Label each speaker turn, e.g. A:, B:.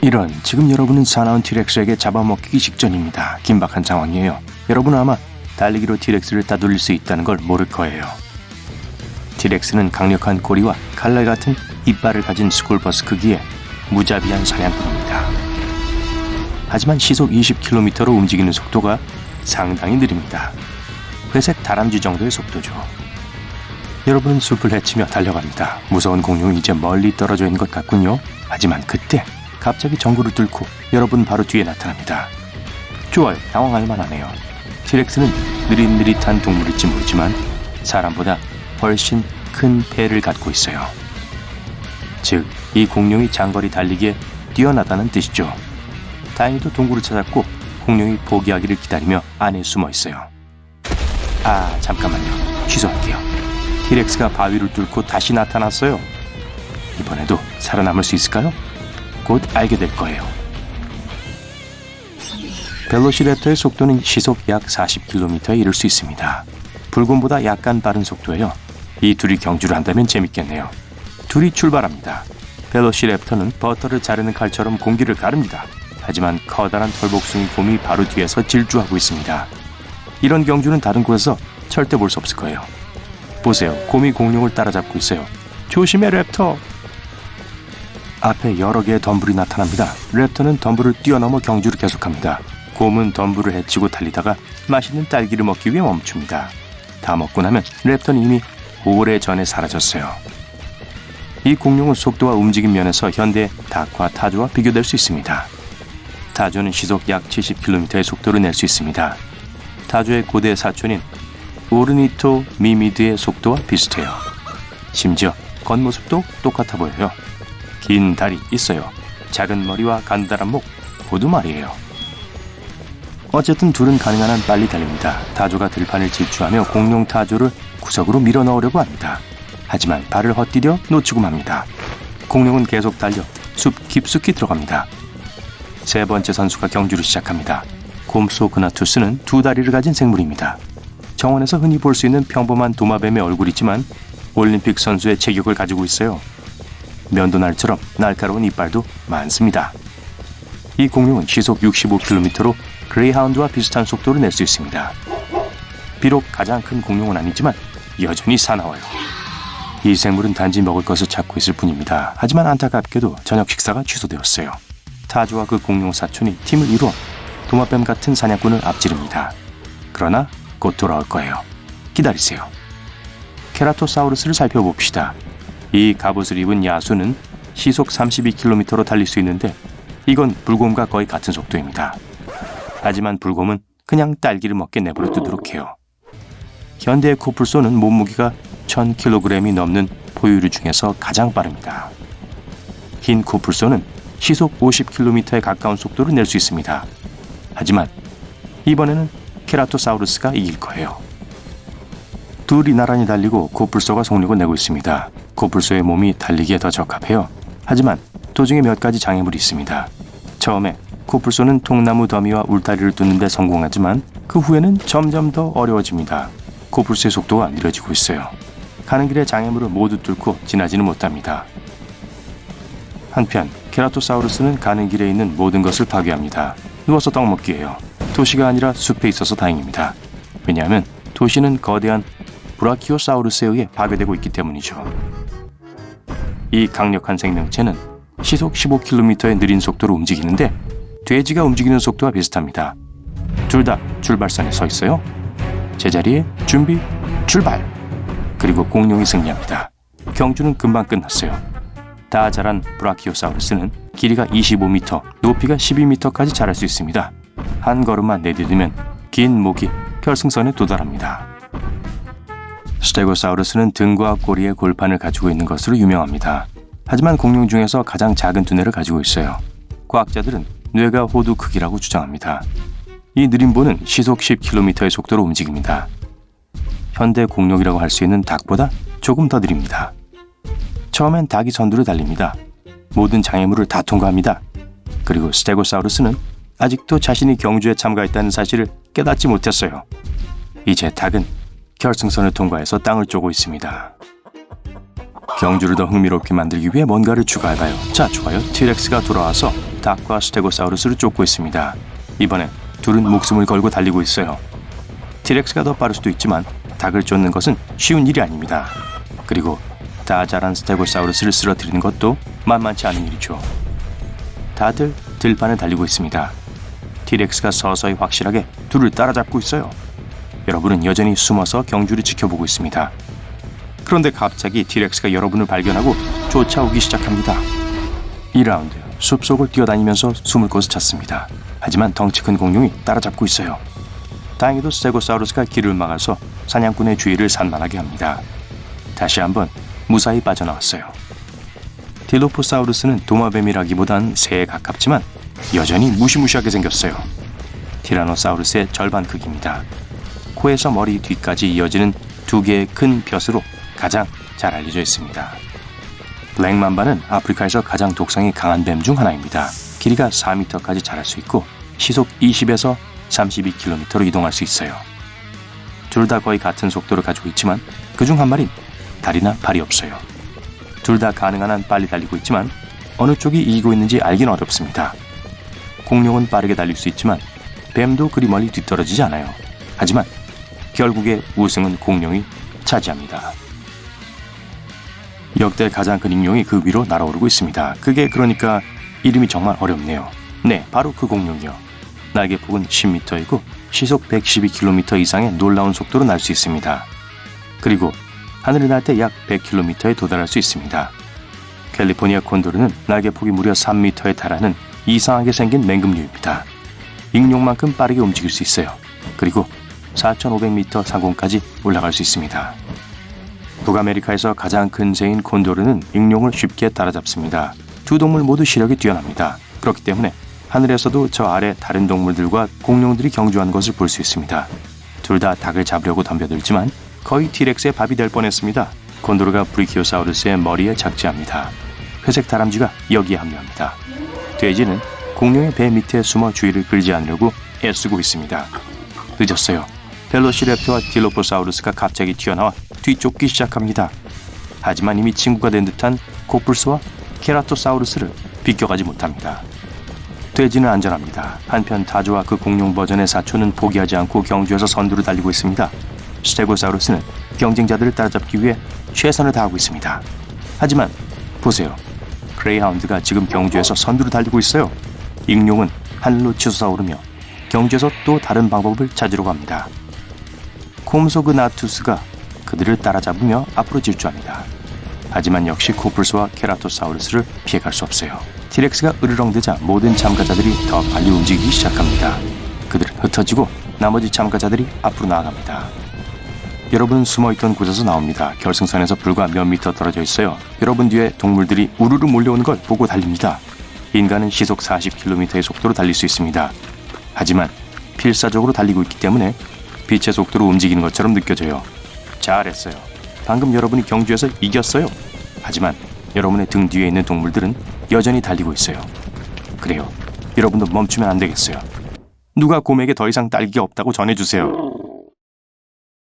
A: 이런, 지금 여러분은 사나운 티렉스에게 잡아먹히기 직전입니다. 긴박한 상황이에요. 여러분은 아마 달리기로 티렉스를 따돌릴 수 있다는 걸 모를 거예요. 티렉스는 강력한 꼬리와 칼날 같은 이빨을 가진 스쿨버스 크기의 무자비한 사냥꾼입니다. 하지만 시속 20km로 움직이는 속도가 상당히 느립니다. 회색 다람쥐 정도의 속도죠. 여러분은 숲을 헤치며 달려갑니다. 무서운 공룡이 이제 멀리 떨어져 있는 것 같군요. 하지만 그때 갑자기 정글을 뚫고 여러분 바로 뒤에 나타납니다. 좋아요, 당황할 만하네요. 티렉스는 느릿느릿한 동물일지 모르지만 사람보다 훨씬 큰 폐를 갖고 있어요. 즉, 이 공룡이 장거리 달리기에 뛰어나다는 뜻이죠. 다행히도 동굴을 찾았고 공룡이 포기하기를 기다리며 안에 숨어 있어요. 아, 잠깐만요. 취소할게요. 티렉스가 바위를 뚫고 다시 나타났어요. 이번에도 살아남을 수 있을까요? 곧 알게 될 거예요. 벨로시랩터의 속도는 시속 약 40km에 이를 수 있습니다. 불곰보다 약간 빠른 속도예요. 이 둘이 경주를 한다면 재밌겠네요. 둘이 출발합니다. 벨로시랩터는 버터를 자르는 칼처럼 공기를 가릅니다. 하지만 커다란 털복숭이 곰이 바로 뒤에서 질주하고 있습니다. 이런 경주는 다른 곳에서 절대 볼 수 없을 거예요. 보세요, 곰이 공룡을 따라잡고 있어요. 조심해, 랩터! 앞에 여러 개의 덤불이 나타납니다. 랩터는 덤불을 뛰어넘어 경주를 계속합니다. 곰은 덤불을 헤치고 달리다가 맛있는 딸기를 먹기 위해 멈춥니다. 다 먹고 나면 랩터는 이미 오래전에 사라졌어요. 이 공룡은 속도와 움직임 면에서 현대의 닭과 타조와 비교될 수 있습니다. 타조는 시속 약 70km의 속도를 낼 수 있습니다. 타조의 고대 사촌인 오르니토 미미드의 속도와 비슷해요. 심지어 겉모습도 똑같아 보여요. 긴 다리 있어요. 작은 머리와 간단한 목, 모두 말이에요. 어쨌든 둘은 가능한 한 빨리 달립니다. 타조가 들판을 질주하며 공룡 타조를 구석으로 밀어 넣으려고 합니다. 하지만 발을 헛디뎌 놓치고 맙니다. 공룡은 계속 달려 숲 깊숙이 들어갑니다. 세 번째 선수가 경주를 시작합니다. 곰소그나투스는 두 다리를 가진 생물입니다. 정원에서 흔히 볼 수 있는 평범한 도마뱀의 얼굴이지만 올림픽 선수의 체격을 가지고 있어요. 면도날처럼 날카로운 이빨도 많습니다. 이 공룡은 시속 65km로 그레이하운드와 비슷한 속도를 낼 수 있습니다. 비록 가장 큰 공룡은 아니지만 여전히 사나워요. 이 생물은 단지 먹을 것을 찾고 있을 뿐입니다. 하지만 안타깝게도 저녁 식사가 취소되었어요. 타조와 그 공룡 사촌이 팀을 이루어 도마뱀 같은 사냥꾼을 앞지릅니다. 그러나 곧 돌아올 거예요. 기다리세요. 케라토사우루스를 살펴봅시다. 이 갑옷을 입은 야수는 시속 32km로 달릴 수 있는데 이건 불곰과 거의 같은 속도입니다. 하지만 불곰은 그냥 딸기를 먹게 내버려 두도록 해요. 현대의 코뿔소는 몸무게가 1000kg이 넘는 포유류 중에서 가장 빠릅니다. 흰 코뿔소는 시속 50km에 가까운 속도를 낼 수 있습니다. 하지만 이번에는 케라토사우루스가 이길 거예요. 둘이 나란히 달리고 코뿔소가 속력을 내고 있습니다. 코뿔소의 몸이 달리기에 더 적합해요. 하지만 도중에 몇 가지 장애물이 있습니다. 처음에 코뿔소는 통나무 더미와 울타리를 뚫는 데 성공하지만 그 후에는 점점 더 어려워집니다. 코뿔소의 속도가 느려지고 있어요. 가는 길에 장애물을 모두 뚫고 지나지는 못합니다. 한편 케라토사우루스는 가는 길에 있는 모든 것을 파괴합니다. 누워서 떡 먹기예요. 도시가 아니라 숲에 있어서 다행입니다. 왜냐하면 도시는 거대한 브라키오사우루스에 의해 파괴되고 있기 때문이죠. 이 강력한 생명체는 시속 15km의 느린 속도로 움직이는데 돼지가 움직이는 속도와 비슷합니다. 둘 다 출발선에 서 있어요. 제자리에 준비, 출발! 그리고 공룡이 승리합니다. 경주는 금방 끝났어요. 다 자란 브라키오사우루스는 길이가 25m, 높이가 12m까지 자랄 수 있습니다. 한 걸음만 내디디면 긴 목이 결승선에 도달합니다. 스테고사우루스는 등과 꼬리에 골판을 가지고 있는 것으로 유명합니다. 하지만 공룡 중에서 가장 작은 두뇌를 가지고 있어요. 과학자들은 뇌가 호두 크기라고 주장합니다. 이 느림보는 시속 10km의 속도로 움직입니다. 현대 공룡이라고 할 수 있는 닭보다 조금 더 느립니다. 처음엔 닭이 선두를 달립니다. 모든 장애물을 다 통과합니다. 그리고 스테고사우루스는 아직도 자신이 경주에 참가했다는 사실을 깨닫지 못했어요. 이제 닭은 결승선을 통과해서 땅을 쪼고 있습니다. 경주를 더 흥미롭게 만들기 위해 뭔가를 추가해봐요. 자, 좋아요. 티렉스가 돌아와서 닭과 스테고사우루스를 쫓고 있습니다. 이번엔 둘은 목숨을 걸고 달리고 있어요. 티렉스가 더 빠를 수도 있지만 닭을 쫓는 것은 쉬운 일이 아닙니다. 그리고 다 자란 스테고사우루스를 쓰러뜨리는 것도 만만치 않은 일이죠. 다들 들판을 달리고 있습니다. 티렉스가 서서히 확실하게 둘을 따라잡고 있어요. 여러분은 여전히 숨어서 경주를 지켜보고 있습니다. 그런데 갑자기 티렉스가 여러분을 발견하고 쫓아오기 시작합니다. 2라운드 숲속을 뛰어다니면서 숨을 곳을 찾습니다. 하지만 덩치 큰 공룡이 따라잡고 있어요. 다행히도 스테고사우루스가 길을 막아서 사냥꾼의 주의를 산만하게 합니다. 다시 한번 무사히 빠져나왔어요. 딜로포사우루스는 도마뱀이라기보단 새에 가깝지만 여전히 무시무시하게 생겼어요. 티라노사우루스의 절반 크기입니다. 코에서 머리 뒤까지 이어지는 두 개의 큰 벼슬로 가장 잘 알려져 있습니다. 블랙맘바는 아프리카에서 가장 독성이 강한 뱀 중 하나입니다. 길이가 4m까지 자랄 수 있고 시속 20에서 32km로 이동할 수 있어요. 둘 다 거의 같은 속도를 가지고 있지만 그중 한 마리는 다리나 발이 없어요. 둘 다 가능한 한 빨리 달리고 있지만 어느 쪽이 이기고 있는지 알긴 어렵습니다. 공룡은 빠르게 달릴 수 있지만 뱀도 그리 멀리 뒤떨어지지 않아요. 하지만 결국에 우승은 공룡이 차지합니다. 역대 가장 큰 익룡이 그 위로 날아오르고 있습니다. 그게 그러니까 이름이 정말 어렵네요. 네, 바로 그 공룡이요. 날개폭은 10m이고 시속 112km 이상의 놀라운 속도로 날 수 있습니다. 그리고 하늘을 날 때 약 100km에 도달할 수 있습니다. 캘리포니아 콘도르는 날개폭이 무려 3m에 달하는 이상하게 생긴 맹금류입니다. 익룡만큼 빠르게 움직일 수 있어요. 그리고 4,500m 상공까지 올라갈 수 있습니다. 북아메리카에서 가장 큰 새인 콘도르는 익룡을 쉽게 따라잡습니다. 두 동물 모두 시력이 뛰어납니다. 그렇기 때문에 하늘에서도 저 아래 다른 동물들과 공룡들이 경주하는 것을 볼 수 있습니다. 둘 다 닭을 잡으려고 덤벼들지만 거의 티렉스의 밥이 될 뻔했습니다. 콘도르가 브리키오사우루스의 머리에 착지합니다. 회색 다람쥐가 여기에 합류합니다. 돼지는 공룡의 배 밑에 숨어 주의를 끌지 않으려고 애쓰고 있습니다. 늦었어요. 벨로시랩터와 딜로포사우루스가 갑자기 튀어나와 뒤쫓기 시작합니다. 하지만 이미 친구가 된 듯한 코뿔소와 케라토사우루스를 비껴가지 못합니다. 돼지는 안전합니다. 한편 타조와 그 공룡 버전의 사촌은 포기하지 않고 경주에서 선두를 달리고 있습니다. 스테고사우루스는 경쟁자들을 따라잡기 위해 최선을 다하고 있습니다. 하지만 보세요. 그레이하운드가 지금 경주에서 선두를 달리고 있어요. 익룡은 하늘로 치솟아오르며 경주에서 또 다른 방법을 찾으려고 합니다. 콤소그나투스가 그들을 따라잡으며 앞으로 질주합니다. 하지만 역시 코뿔소와 케라토사우루스를 피해갈 수 없어요. 티렉스가 으르렁대자 모든 참가자들이 더 빨리 움직이기 시작합니다. 그들은 흩어지고 나머지 참가자들이 앞으로 나아갑니다. 여러분은 숨어있던 곳에서 나옵니다. 결승선에서 불과 몇 미터 떨어져 있어요. 여러분 뒤에 동물들이 우르르 몰려오는 걸 보고 달립니다. 인간은 시속 40km의 속도로 달릴 수 있습니다. 하지만 필사적으로 달리고 있기 때문에 빛의 속도로 움직이는 것처럼 느껴져요. 잘했어요. 방금 여러분이 경주에서 이겼어요. 하지만 여러분의 등 뒤에 있는 동물들은 여전히 달리고 있어요. 그래요. 여러분도 멈추면 안 되겠어요. 누가 곰에게 더 이상 딸기가 없다고 전해주세요.